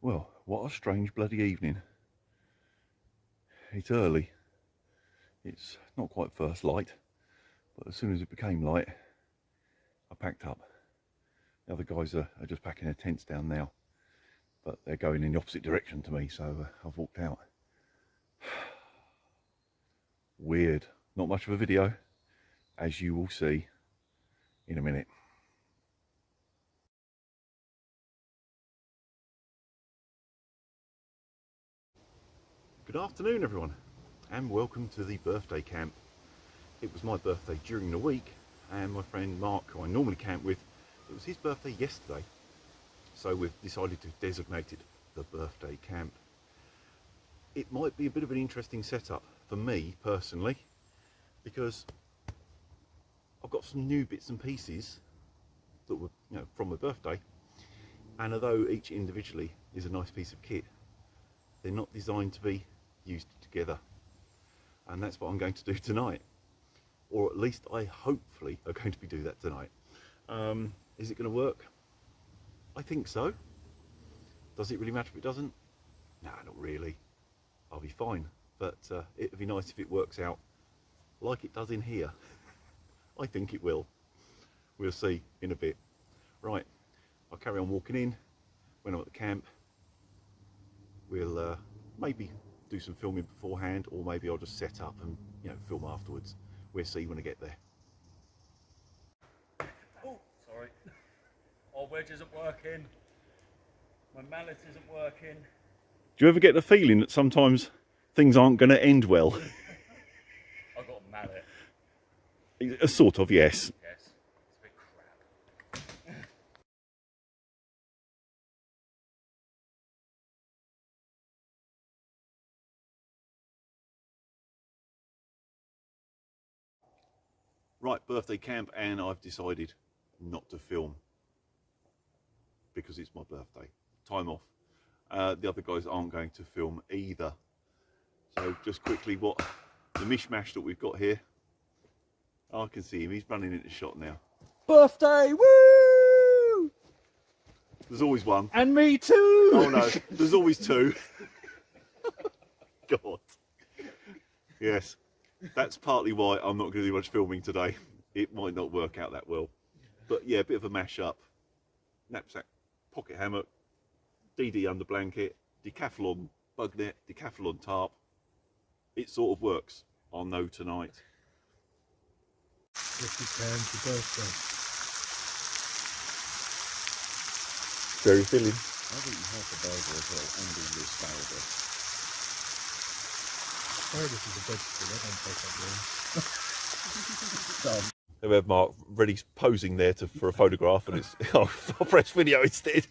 Well, what a strange bloody evening. It's early. It's not quite first light, but as soon as it became light, I packed up. The other guys are just packing their tents down now, but they're going in the opposite direction to me, so I've walked out. Weird. Not much of a video, as you will see in a minute. Good afternoon, everyone, and welcome to the birthday camp. It was my birthday during the week, and my friend Mark, who I normally camp with, it was his birthday yesterday, so we've decided to designate it the birthday camp. It might be a bit of an interesting setup for me personally, because I've got some new bits and pieces that were, from my birthday, and although each individually is a nice piece of kit, they're not designed to be used together, and that's what I'm going to do tonight, or at least I hopefully are going to be doing that tonight. Is it going to work? I think so. Does it really matter if it doesn't? Nah, not really. I'll be fine, but it'd be nice if it works out like it does in here. I think it will. We'll see in a bit. Right, I'll carry on walking in. When I'm at the camp, we'll maybe do some filming beforehand, or maybe I'll just set up and film afterwards. We'll see when I get there. Oh, sorry. Our wedge isn't working. My mallet isn't working. Do you ever get the feeling that sometimes things aren't going to end well? I've got a mallet. Sort of, yes. Yes. It's a bit crap. Right, birthday camp, and I've decided not to film because it's my birthday. Time off. The other guys aren't going to film either. So just quickly, what the mishmash that we've got here. I can see him, he's running into shot now. Birthday! Woo! There's always one. And me too! Oh no, there's always two. God. Yes, that's partly why I'm not going to do much filming today. It might not work out that well. But yeah, a bit of a mash-up. Knapsack, pocket hammock, DD under blanket, decathlon bug net, decathlon tarp. It sort of works. I'll know tonight. Yes, you can for birthday. Very filling. I've eaten half a burger as well, and all the asparagus. Asparagus is a vegetable, that don't take up room. There we have Mark ready posing there for a photograph, and it's I'll press video instead.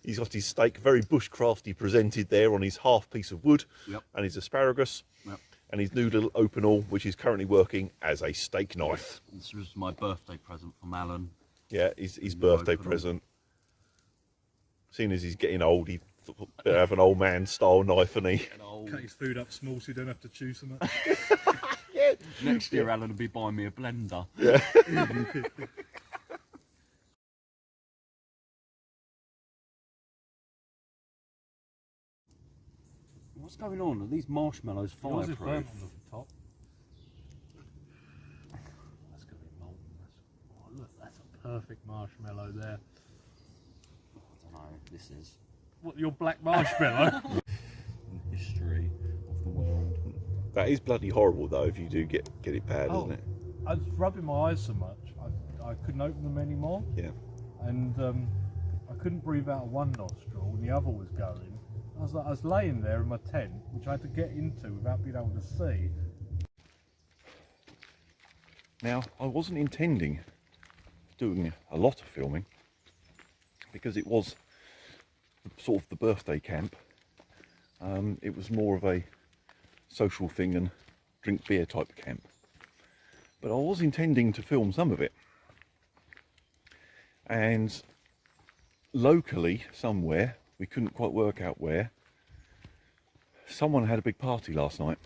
He's got his steak very bushcrafty presented there on his half piece of wood, Yep. and his asparagus, Yep. and his new little open all, which is currently working as a steak knife. This was my birthday present from Alan. Yeah, his birthday open all. present. Seeing as he's getting old, he better have an old man style knife, and he. Cut his food up small so you don't have to chew so much. Next year, Alan will be buying me a blender. Yeah. What's going on? Are these marshmallows Yours is fireproof? burnt on the top. That's going to be molten. Oh, look, that's a perfect marshmallow there. I don't know. This is What, your black marshmallow? history of the world. That is bloody horrible though if you do get it bad, isn't it? I was rubbing my eyes so much, I couldn't open them anymore. Yeah. And I couldn't breathe out of one nostril and the other was going. I was laying there in my tent, which I had to get into without being able to see. Now, I wasn't intending doing a lot of filming because it was sort of the birthday camp. It was more of a social thing and drink beer type camp. But I was intending to film some of it. And locally, somewhere, we couldn't quite work out where, someone had a big party last night,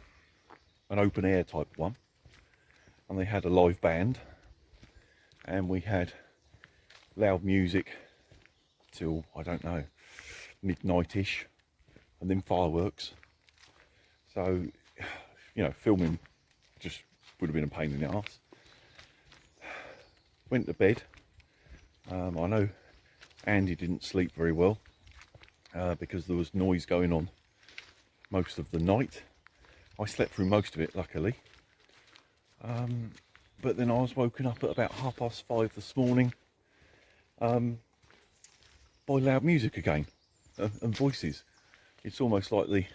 an open air type one, and they had a live band, and we had loud music till, I don't know, midnight-ish, and then fireworks. So, you know, filming just would have been a pain in the arse. Went to bed. I know Andy didn't sleep very well because there was noise going on most of the night. I slept through most of it, luckily. But then I was woken up at about 5:30 this morning by loud music again and voices. It's almost like they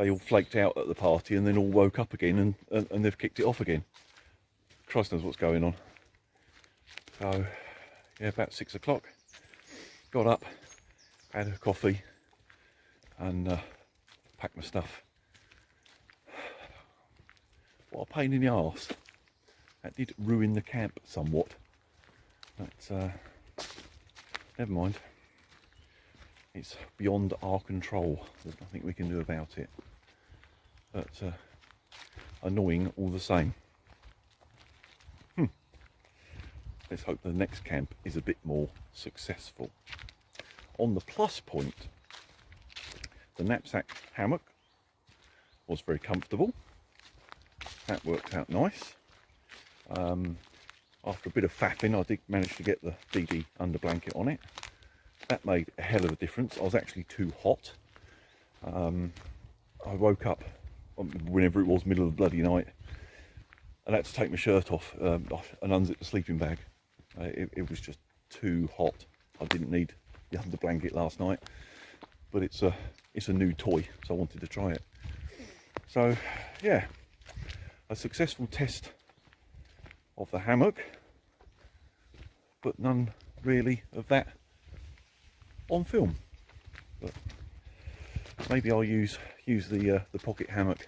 all flaked out at the party and then all woke up again and they've kicked it off again. Christ knows what's going on. So, yeah, about 6 o'clock, got up, had a coffee and packed my stuff. What a pain in the arse. That did ruin the camp somewhat. But never mind. It's beyond our control. There's nothing we can do about it. But annoying all the same. Let's hope the next camp is a bit more successful. On the plus point, the knapsack hammock was very comfortable. That worked out nice. After a bit of faffing, I did manage to get the DD under blanket on it. That made a hell of a difference. I was actually too hot. I woke up whenever it was, middle of the bloody night, and I had to take my shirt off and unzip the sleeping bag. It was just too hot. I didn't need the under blanket last night, but it's a new toy, so I wanted to try it. So yeah, a successful test of the hammock, but none really of that on film. But maybe I'll use the pocket hammock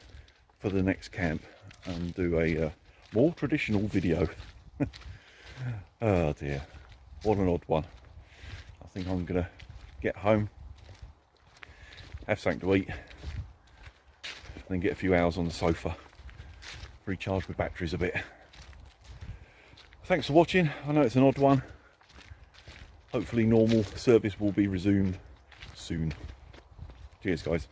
for the next camp and do a more traditional video. Oh dear, what an odd one. I think I'm gonna get home, have something to eat, and then get a few hours on the sofa, recharge my batteries a bit. Thanks for watching. I know it's an odd one. Hopefully normal service will be resumed soon. Cheers guys.